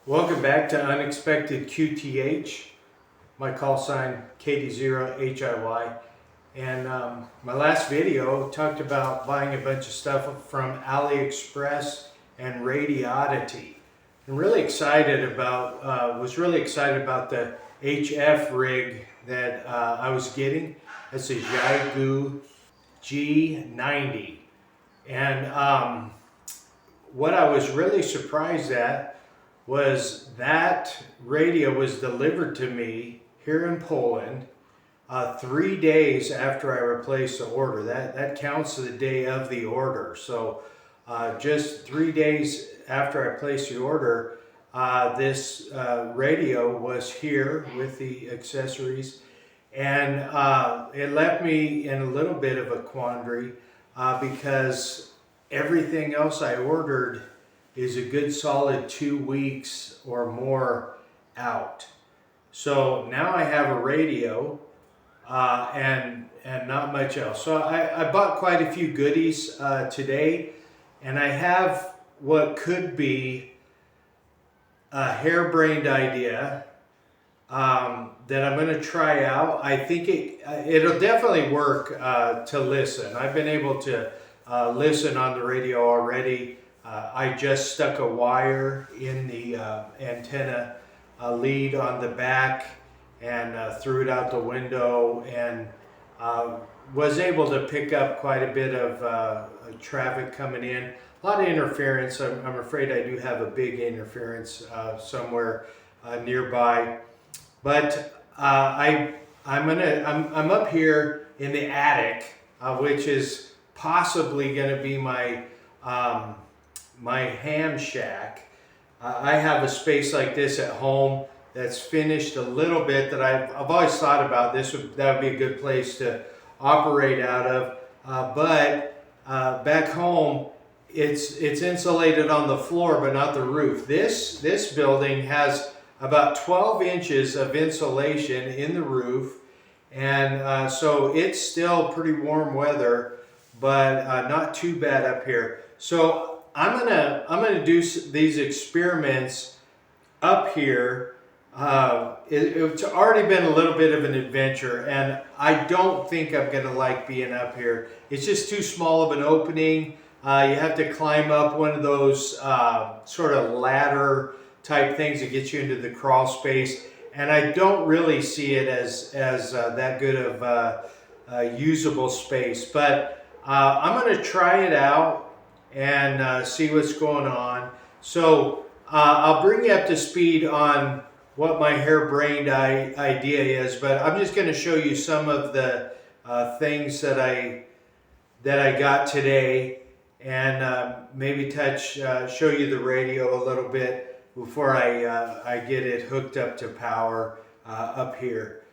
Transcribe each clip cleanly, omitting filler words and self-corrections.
Welcome back to Unexpected QTH. My call sign KD0HIY. And my last video talked about buying a bunch of stuff from AliExpress and Radiodity. I'm really excited about, was really excited about the HF rig that I was getting. It's a Xiegu G90. And what I was really surprised at was that radio was delivered to me here in Poland 3 days after I replaced the order. That counts the day of the order. So just 3 days after I placed the order, this radio was here with the accessories, and it left me in a little bit of a quandary because everything else I ordered is a good solid 2 weeks or more out. So now I have a radio and not much else. So I bought quite a few goodies today, and I have what could be a harebrained idea that I'm going to try out. I think it'll definitely work to listen. I've been able to listen on the radio already. I just stuck a wire in the antenna lead on the back and threw it out the window, and was able to pick up quite a bit of traffic coming in. A lot of interference. I'm afraid I do have a big interference somewhere nearby, but I'm up here in the attic, which is possibly going to be my my ham shack. I have a space like this at home that's finished a little bit that I've always thought about. That would be a good place to operate out of. But back home, it's insulated on the floor, but not the roof. This building has about 12 inches of insulation in the roof, and so it's still pretty warm weather, but not too bad up here. So I'm gonna do these experiments up here. It's already been a little bit of an adventure, and I don't think I'm gonna like being up here. It's just too small of an opening. You have to climb up one of those sort of ladder type things that gets you into the crawl space, and I don't really see it as that good of usable space. But I'm going to try it out and see what's going on. So I'll bring you up to speed on what my harebrained idea is, but I'm just going to show you some of the things that I got today, and maybe show you the radio a little bit before I get it hooked up to power up here.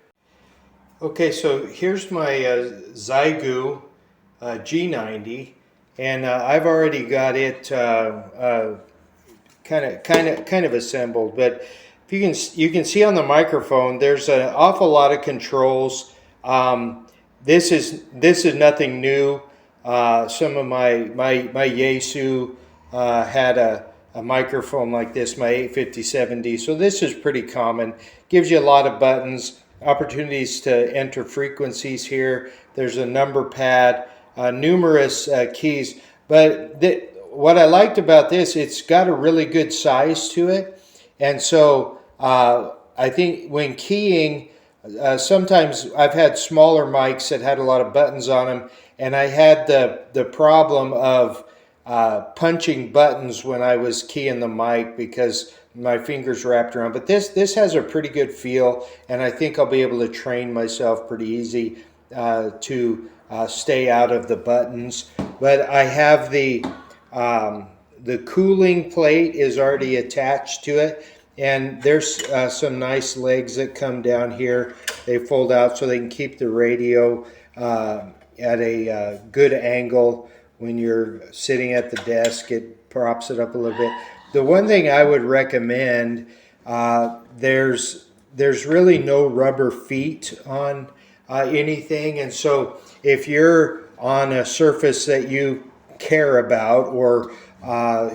Okay, so here's my Xiegu G90, and I've already got it kind of assembled. But if you can see on the microphone, there's an awful lot of controls. This is nothing new. Some of my Yaesu had a microphone like this, my 857D. So this is pretty common. Gives you a lot of buttons, opportunities to enter frequencies here. There's a number pad, numerous keys. But what I liked about this, it's got a really good size to it. And so I think when keying, sometimes I've had smaller mics that had a lot of buttons on them, and I had the problem of punching buttons when I was keying the mic because my fingers wrapped around. But this has a pretty good feel, and I think I'll be able to train myself pretty easy to stay out of the buttons. But I have the cooling plate is already attached to it, and there's some nice legs that come down here. They fold out so they can keep the radio at a good angle. When you're sitting at the desk, it props it up a little bit. The one thing I would recommend, there's really no rubber feet on anything, and so if you're on a surface that you care about, or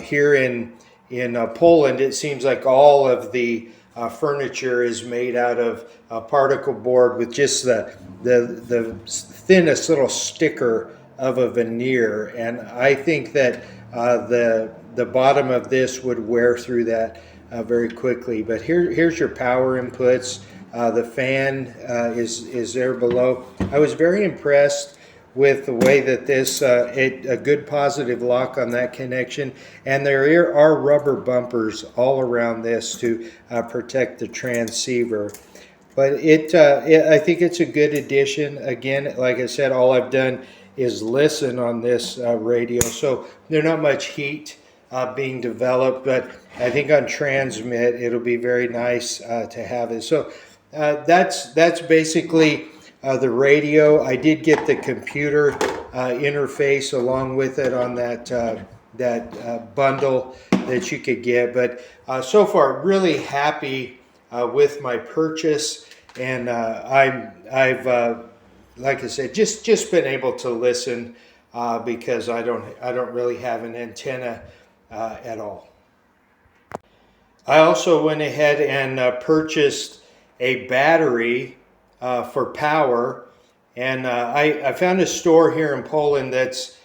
here in in Poland, it seems like all of the furniture is made out of particle board with just the thinnest little sticker of a veneer, and I think that the bottom of this would wear through that very quickly. But here's your power inputs. The fan is there below. I was very impressed with the way that this, a good positive lock on that connection, and there are rubber bumpers all around this to protect the transceiver. But I think it's a good addition. Again, like I said, all I've done is listen on this radio, so there's not much heat being developed, but I think on transmit it'll be very nice to have it. So that's basically the radio. I did get the computer interface along with it on that bundle that you could get. But so far, really happy with my purchase, and I've like I said, just been able to listen because I don't really have an antenna at all. I also went ahead and purchased a battery for power, and I found a store here in Poland that's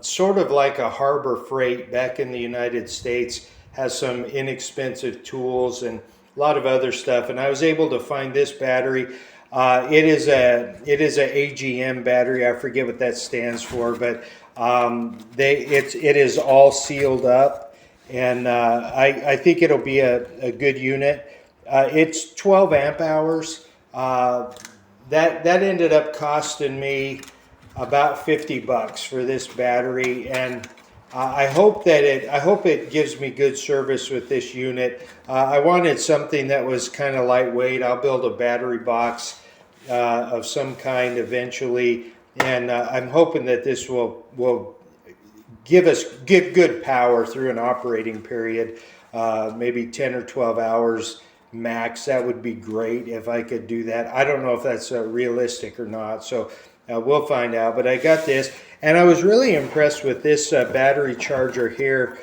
sort of like a Harbor Freight back in the United States, has some inexpensive tools and a lot of other stuff, and I was able to find this battery. It is a AGM battery. I forget what that stands for, but it is all sealed up, and I think it'll be a good unit. It's 12 amp hours. That ended up costing me about $50 for this battery, and I hope it gives me good service with this unit. I wanted something that was kind of lightweight. I'll build a battery box of some kind eventually, and I'm hoping that this will give good power through an operating period, maybe 10 or 12 hours max. That would be great if I could do that. I don't know if that's realistic or not, so we'll find out. But I got this, and I was really impressed with this battery charger here,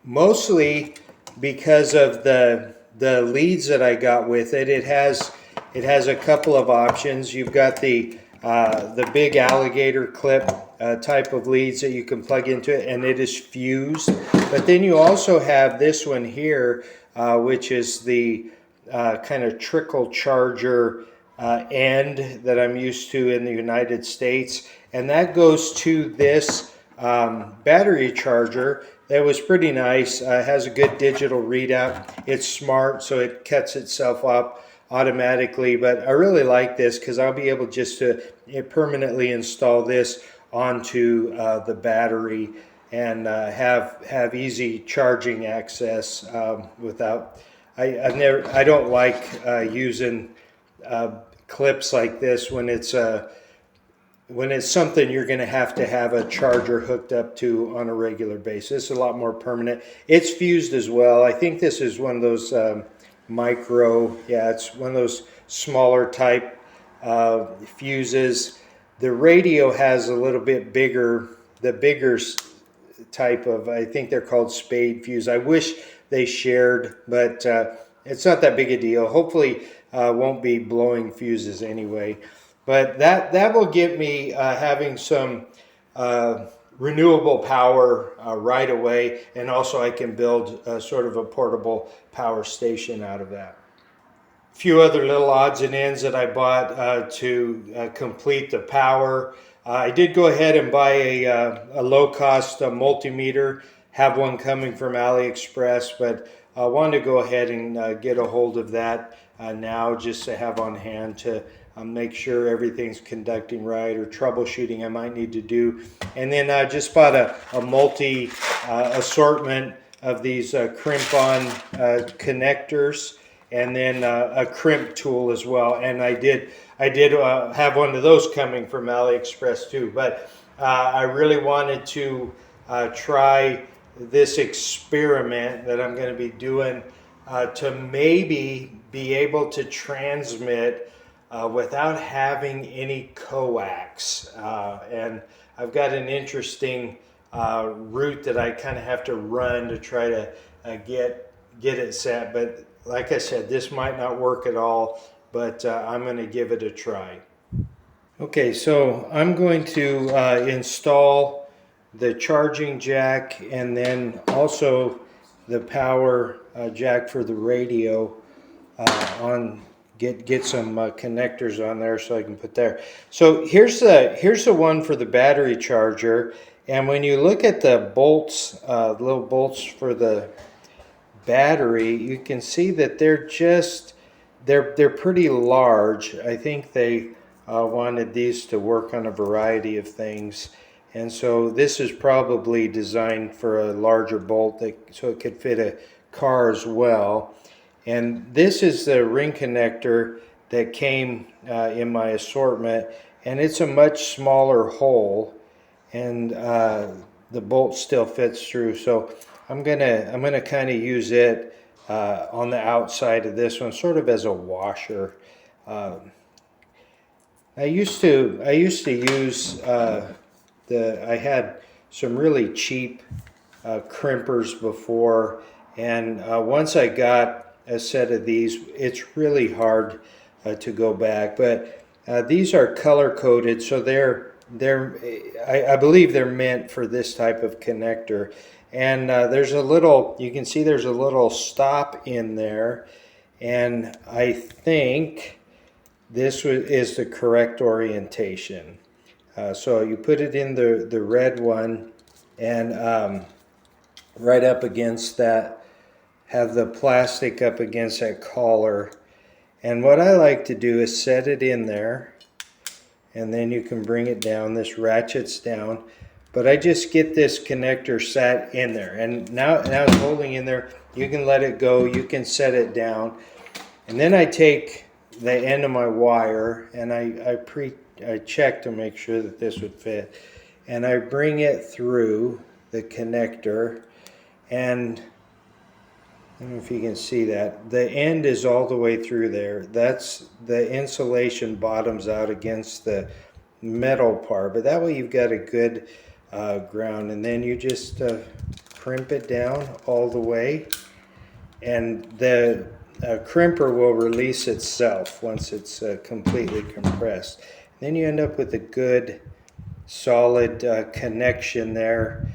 mostly because of the leads that I got with it. It has a couple of options. You've got the big alligator clip type of leads that you can plug into it, and it is fused. But then you also have this one here, which is the kind of trickle charger end that I'm used to in the United States, and that goes to this battery charger. That was pretty nice. It has a good digital readout. It's smart, so it cuts itself up automatically, but I really like this because I'll be able just to permanently install this onto the battery and have easy charging access without. I don't like using clips like this when it's something you're going to have a charger hooked up to on a regular basis. It's a lot more permanent. It's fused as well. I think this is one of those micro. Yeah, it's one of those smaller type fuses. The radio has a little bit bigger, the bigger type of, I think they're called spade fuse. I wish they shared, but it's not that big a deal. Hopefully won't be blowing fuses anyway. But that will get me having some renewable power right away, and also I can build sort of a portable power station out of that. A few other little odds and ends that I bought to complete the power. I did go ahead and buy a low-cost multimeter, have one coming from AliExpress, but I wanted to go ahead and get a hold of that now just to have on hand to make sure everything's conducting right, or troubleshooting I might need to do. And then I just bought a multi assortment of these crimp-on connectors, and then a crimp tool as well. And I did have one of those coming from AliExpress too. But I really wanted to try this experiment that I'm going to be doing to maybe be able to transmit without having any coax. And I've got an interesting route that I kind of have to run to try to get it set. But like I said, this might not work at all, but I'm going to give it a try. Okay, so I'm going to install the charging jack and then also the power jack for the radio get some connectors on there so I can put there. So here's the one for the battery charger, and when you look at the bolts, little bolts for the battery, you can see that they're pretty large. I think they wanted these to work on a variety of things, and so this is probably designed for a larger bolt so it could fit a car as well. And this is the ring connector that came in my assortment, and it's a much smaller hole, and the bolt still fits through. So I'm gonna kind of use it on the outside of this one, sort of as a washer. I used to use I had some really cheap crimpers before, and once I got a set of these, it's really hard to go back. But these are color coded, so I believe they're meant for this type of connector. And there's a little, you can see there's a little stop in there, and I think this is the correct orientation. So you put it in the red one, and right up against that, have the plastic up against that collar. And what I like to do is set it in there, and then you can bring it down. This ratchets down, but I just get this connector sat in there, and now it's holding in there. You can let it go, you can set it down, and then I take the end of my wire, and I check to make sure that this would fit, and I bring it through the connector, and I don't know if you can see that. The end is all the way through there. That's the insulation bottoms out against the metal part, but that way you've got a good ground, and then you just crimp it down all the way, and the crimper will release itself once it's completely compressed. Then you end up with a good solid connection there.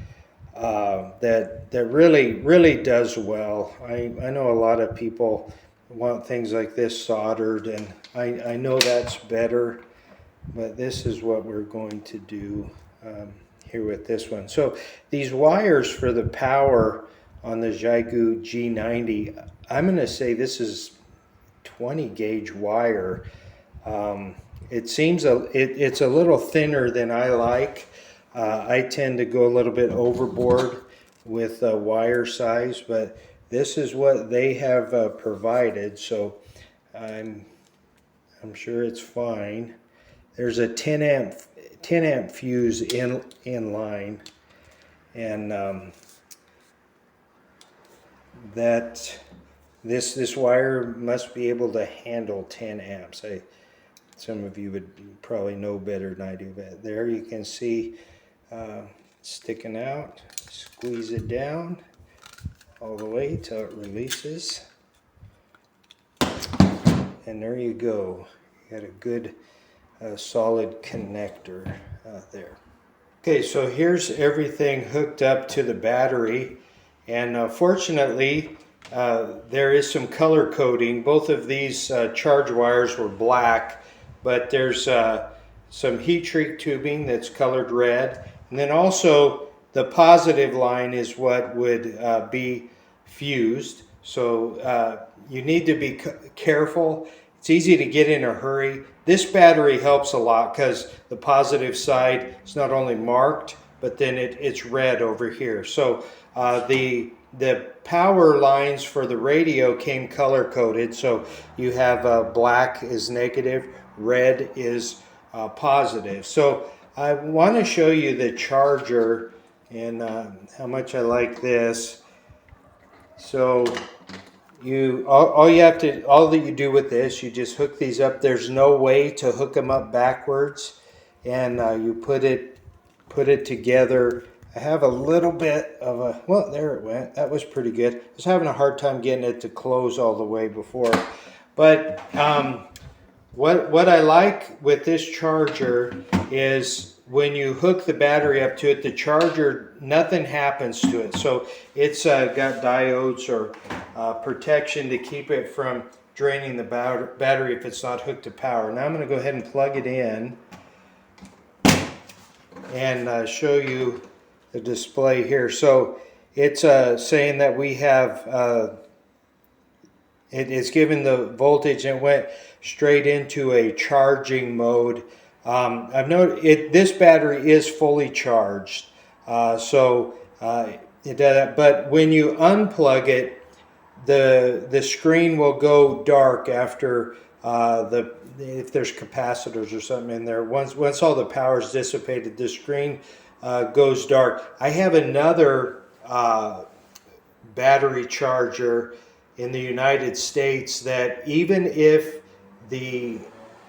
That really does well. I know a lot of people want things like this soldered, and I know that's better, but this is what we're going to do here with this one. So these wires for the power on the Xiegu G90, I'm going to say this is 20 gauge wire. It seems it's a little thinner than I like. I tend to go a little bit overboard with wire size, but this is what they have provided, so I'm sure it's fine. There's a 10 amp fuse in line, and that this wire must be able to handle 10 amps. Some of you would probably know better than I do, but there you can see sticking out. Squeeze it down all the way till it releases, and there you go. You got a good solid connector there. Okay, so here's everything hooked up to the battery, and fortunately there is some color coding. Both of these charge wires were black, but there's some heat shrink tubing that's colored red, and then also the positive line is what would be fused. So you need to be careful. It's easy to get in a hurry. This battery helps a lot because the positive side is not only marked, but then it's red over here. So the power lines for the radio came color coded. So you have black is negative, red is positive. So I want to show you the charger and how much I like this. So all that you do with this, you just hook these up. There's no way to hook them up backwards, and you put it together I have a little bit of a, well, there it went. That was pretty good. I was having a hard time getting it to close all the way before. But what I like with this charger is when you hook the battery up to it, the charger, nothing happens to it. So it's got diodes or protection to keep it from draining the battery if it's not hooked to power. Now I'm going to go ahead and plug it in and show you the display here. So it's saying that we have, it's given the voltage and went straight into a charging mode. I've noted this battery is fully charged, but when you unplug it, the screen will go dark after if there's capacitors or something in there. Once all the power is dissipated, the screen goes dark. I have another battery charger in the United States that even if the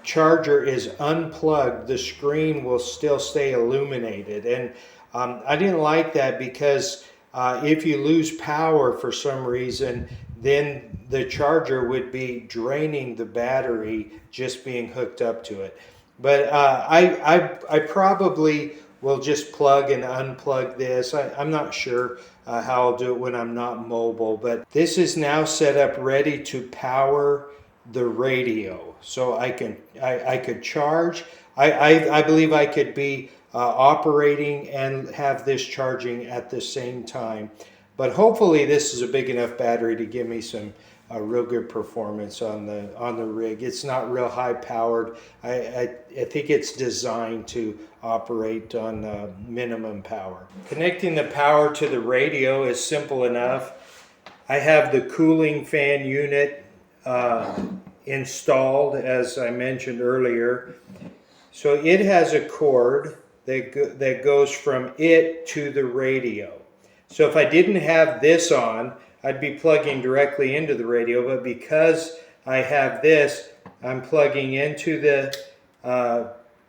charger is unplugged, the screen will still stay illuminated. And I didn't like that because if you lose power for some reason, then the charger would be draining the battery just being hooked up to it. But I probably will just plug and unplug this. I'm not sure how I'll do it when I'm not mobile, but this is now set up ready to power the radio. So I could charge. I believe I could be operating and have this charging at the same time. But hopefully this is a big enough battery to give me some real good performance on the rig. It's not real high powered. I think it's designed to operate on minimum power. Connecting the power to the radio is simple enough. I have the cooling fan unit installed, as I mentioned earlier. So it has a cord that goes from it to the radio. So if I didn't have this on, I'd be plugging directly into the radio, but because I have this, I'm plugging into the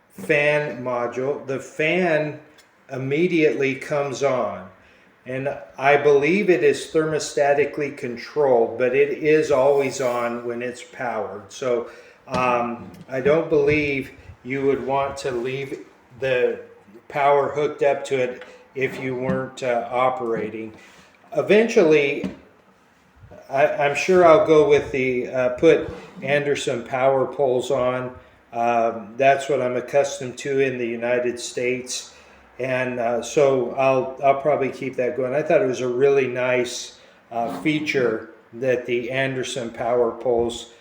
fan module. The fan immediately comes on, and I believe it is thermostatically controlled, but it is always on when it's powered. So I don't believe you would want to leave the power hooked up to it if you weren't operating. Eventually, I'm sure I'll go with the put Anderson power poles on. That's what I'm accustomed to in the United States, and so I'll probably keep that going. I thought it was a really nice feature that the Anderson power poles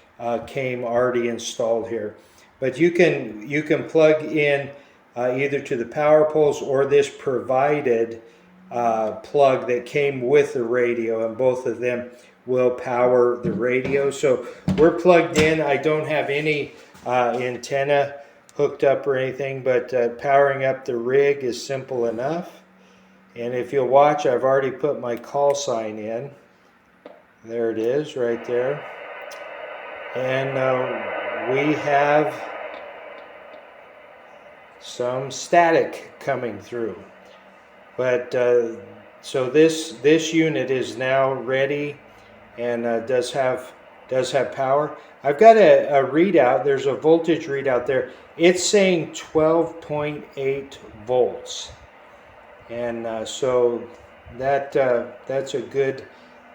came already installed here. But you can plug in either to the power poles or this provided plug that came with the radio, and both of them will power the radio. So we're plugged in. I don't have any antenna hooked up or anything, but powering up the rig is simple enough. And if you'll watch, I've already put my call sign in. There it is right there. And we have some static coming through. But so this unit is now ready and does have power. I've got a readout. There's a voltage readout there. It's saying 12.8 volts, and so that's a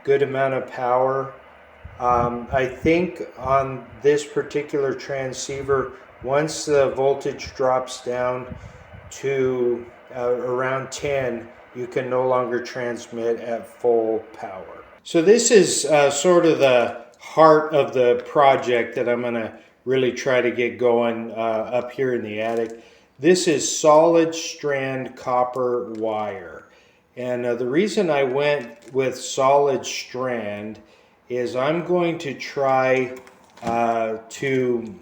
good amount of power. I think on this particular transceiver, once the voltage drops down to around 10, you can no longer transmit at full power. So this is sort of the heart of the project that I'm going to really try to get going up here in the attic. This is solid strand copper wire. And the reason I went with solid strand is I'm going to try to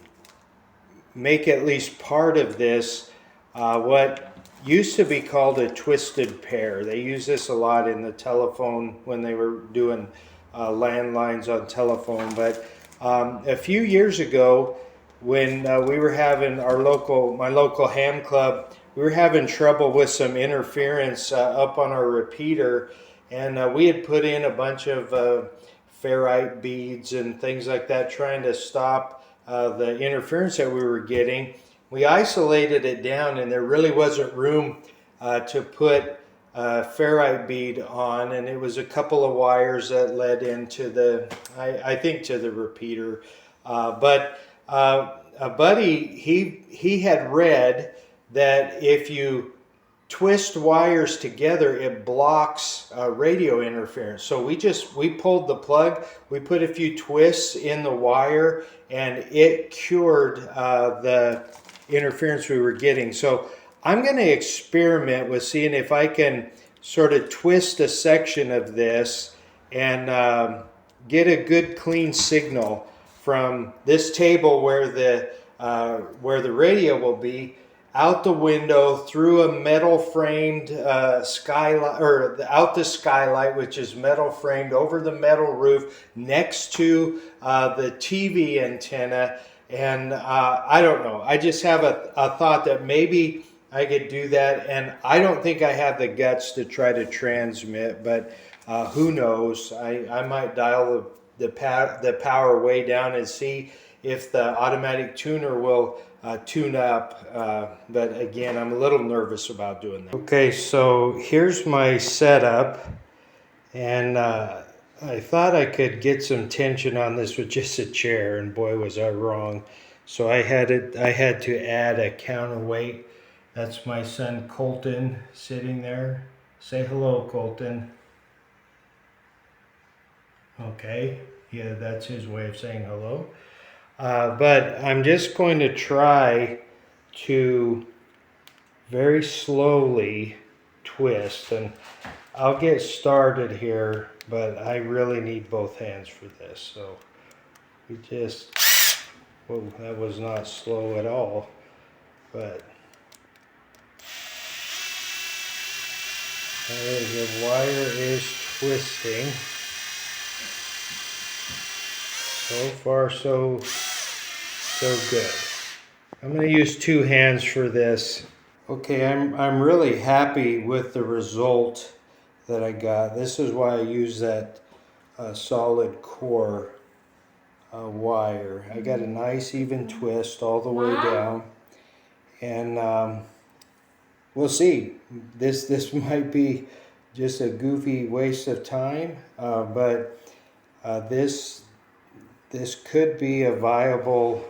make at least part of this what used to be called a twisted pair. They use this a lot in the telephone when they were doing landlines on telephone. But a few years ago, when we were having my local ham club we were having trouble with some interference up on our repeater, and we had put in a bunch of ferrite beads and things like that, trying to stop the interference that we were getting. We isolated it down, and there really wasn't room to put ferrite bead on, and it was a couple of wires that led into the, I think, to the repeater. But a buddy, he had read that if you twist wires together, it blocks radio interference. So we pulled the plug, we put a few twists in the wire, and it cured the interference we were getting. So I'm going to experiment with seeing if I can sort of twist a section of this and get a good clean signal from this table where the radio will be, out the window, through a metal framed skylight, or out the skylight, which is metal framed, over the metal roof next to the TV antenna. And I don't know, I just have a thought that maybe I could do that, and I don't think I have the guts to try to transmit, but who knows. I might dial the power way down and see if the automatic tuner will tune up, but again, I'm a little nervous about doing that. Okay, so here's my setup, and I thought I could get some tension on this with just a chair, and boy was I wrong. So I had to add a counterweight. That's my son Colton sitting there. Say hello, Colton. Okay, yeah, that's his way of saying hello. But I'm just going to try to very slowly twist, and I'll get started here, but I really need both hands for this. So we just, whoa, that was not slow at all, but the wire is twisting. So far, so good. I'm going to use two hands for this. Okay, I'm really happy with the result that I got. This is why I use that solid core wire. I got a nice even twist all the way down, and we'll see. This might be just a goofy waste of time, but this could be a viable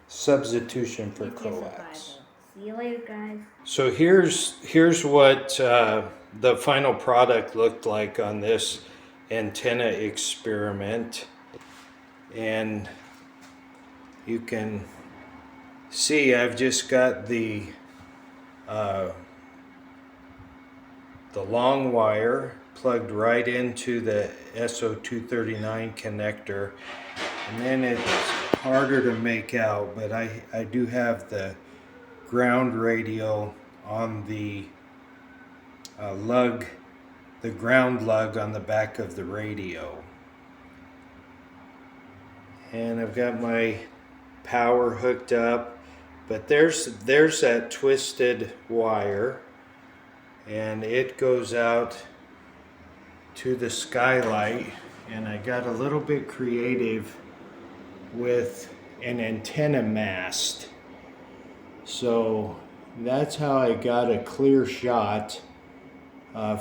substitution for coax. See you later, guys. So here's what the final product looked like on this antenna experiment, and you can see I've just got the long wire plugged right into the SO239 connector, and then it's harder to make out, but I do have the ground radio on the lug, the ground lug on the back of the radio, and I've got my power hooked up, but there's that twisted wire, and it goes out to the skylight, and I got a little bit creative with an antenna mast. So that's how I got a clear shot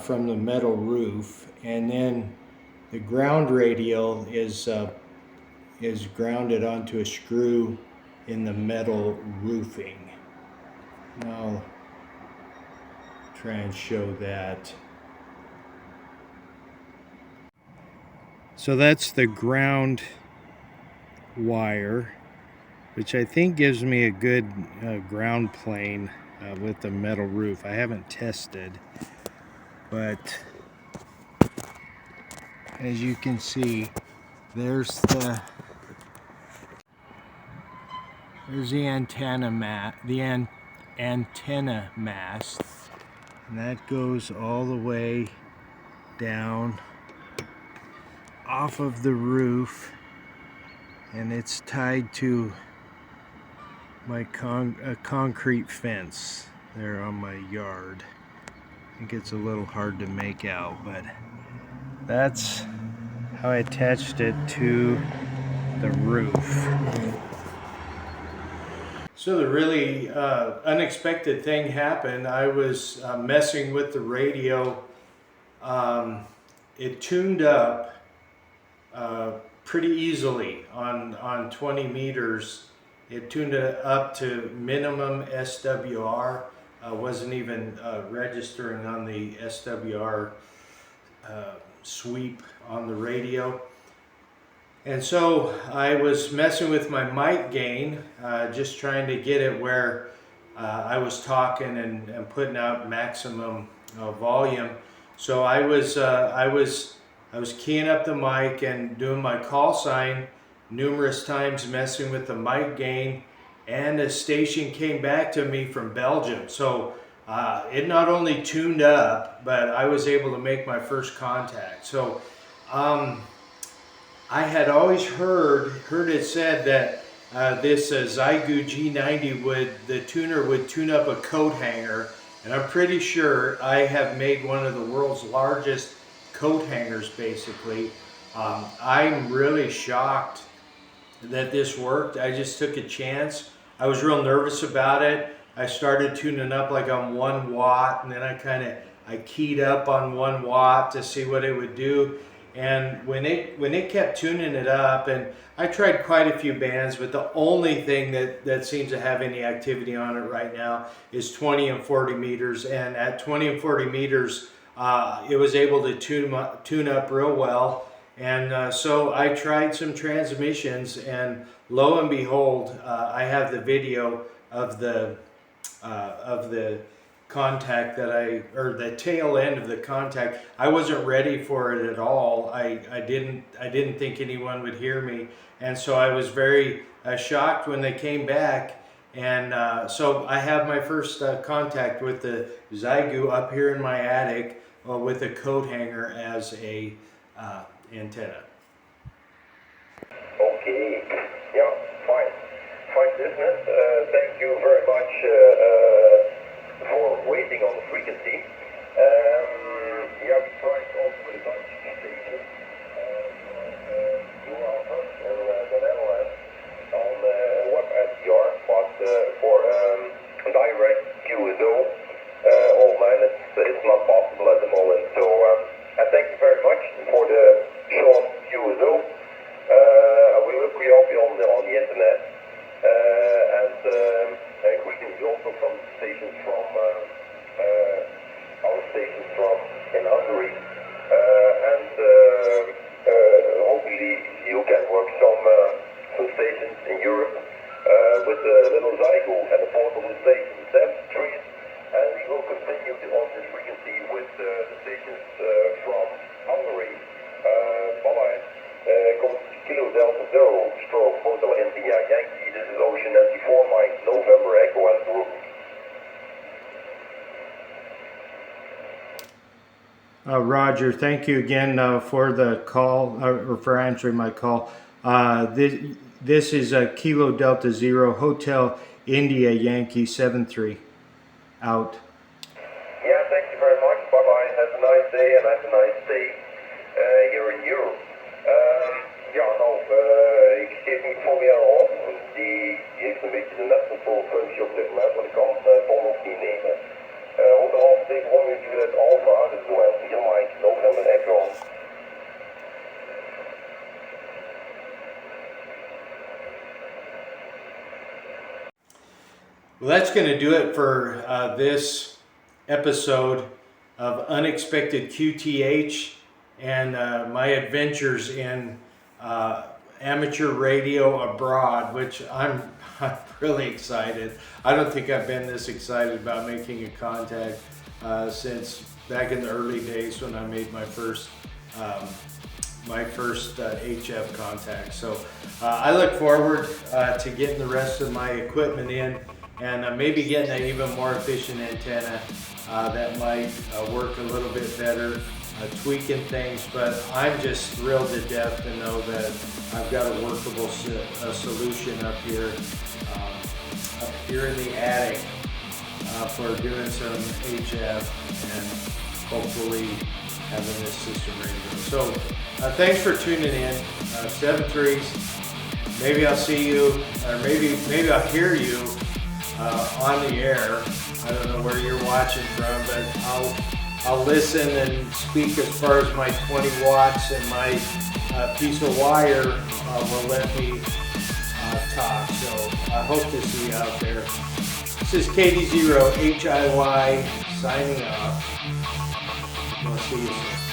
from the metal roof, and then the ground radio is grounded onto a screw in the metal roofing. And I'll try and show that. So that's the ground wire, which I think gives me a good ground plane with the metal roof. I haven't tested, but as you can see, there's the antenna antenna mast, and that goes all the way down off of the roof, and it's tied to my concrete fence there on my yard. I think it's a little hard to make out, but that's how I attached it to the roof. So the really unexpected thing happened. I was messing with the radio. It tuned up pretty easily on 20 meters. It tuned it up to minimum SWR. Wasn't even registering on the SWR sweep on the radio. And so I was messing with my mic gain, just trying to get it where I was talking and putting out maximum volume. So I was keying up the mic and doing my call sign numerous times, messing with the mic gain, and the station came back to me from Belgium. So it not only tuned up, but I was able to make my first contact. So I had always heard it said that this Xiegu G90 the tuner would tune up a coat hanger, and I'm pretty sure I have made one of the world's largest coat hangers basically. I'm really shocked that this worked. I just took a chance. I was real nervous about it. I started tuning up like on 1 watt, and then I keyed up on 1 watt to see what it would do. And when it kept tuning it up, and I tried quite a few bands, but the only thing that seems to have any activity on it right now is 20 and 40 meters. And at 20 and 40 meters, it was able to tune up real well. And so I tried some transmissions, and lo and behold, I have the video of the contact or the tail end of the contact. I wasn't ready for it at all. I didn't think anyone would hear me, and so I was very shocked when they came back. And so I have my first contact with the Xiegu up here in my attic with a coat hanger as a antenna. Okay, yeah, fine business. Thank you very much for waiting on the frequency. Yeah, we tried also with the Dutch station, in the Netherlands on web SDR, but for direct QSO, it's not possible at the moment. So I thank you very much for the short QSO. We will be on the internet, and greetings also from stations from our stations from in Hungary, and hopefully you can work some stations in Europe with the little Xiegu and the portable station 7 and we will continue on this frequency with the stations from Hungary. Bye-bye. Kilo Delta Zero, stroke Hotel India Yankee. This is Ocean 94 Mike, November Echo and Group. Roger, thank you again for the call, or for answering my call. This is Kilo Delta Zero, Hotel India Yankee 73, out. Yeah, thank you very much. Bye-bye. Have a nice day, and have a nice day here in Europe. Ja, nou, ik geef niet voor meer op. Die heeft een beetje de netcontrol functie op dit moment, want ik kan het Tom ook niet nemen. Onderhalf tegen 1 minuut uit Alpha, dus doe het 4 Mike, November Echo. Well, that's going to do it for this episode of Unexpected QTH and my adventures in amateur radio abroad, which I'm really excited. I don't think I've been this excited about making a contact since back in the early days when I made my first HF contact. So I look forward to getting the rest of my equipment in, and maybe getting an even more efficient antenna that might work a little bit better tweaking things, but I'm just thrilled to death to know that I've got a workable solution up here in the attic for doing some HF and hopefully having this system ready to go. So thanks for tuning in. 7-3s. Maybe I'll see you, or maybe I'll hear you on the air. I don't know where you're watching from, but I'll listen and speak as far as my 20 watts and my piece of wire will let me talk. So I hope to see you out there. This is KD0HIY signing off. We'll see you soon.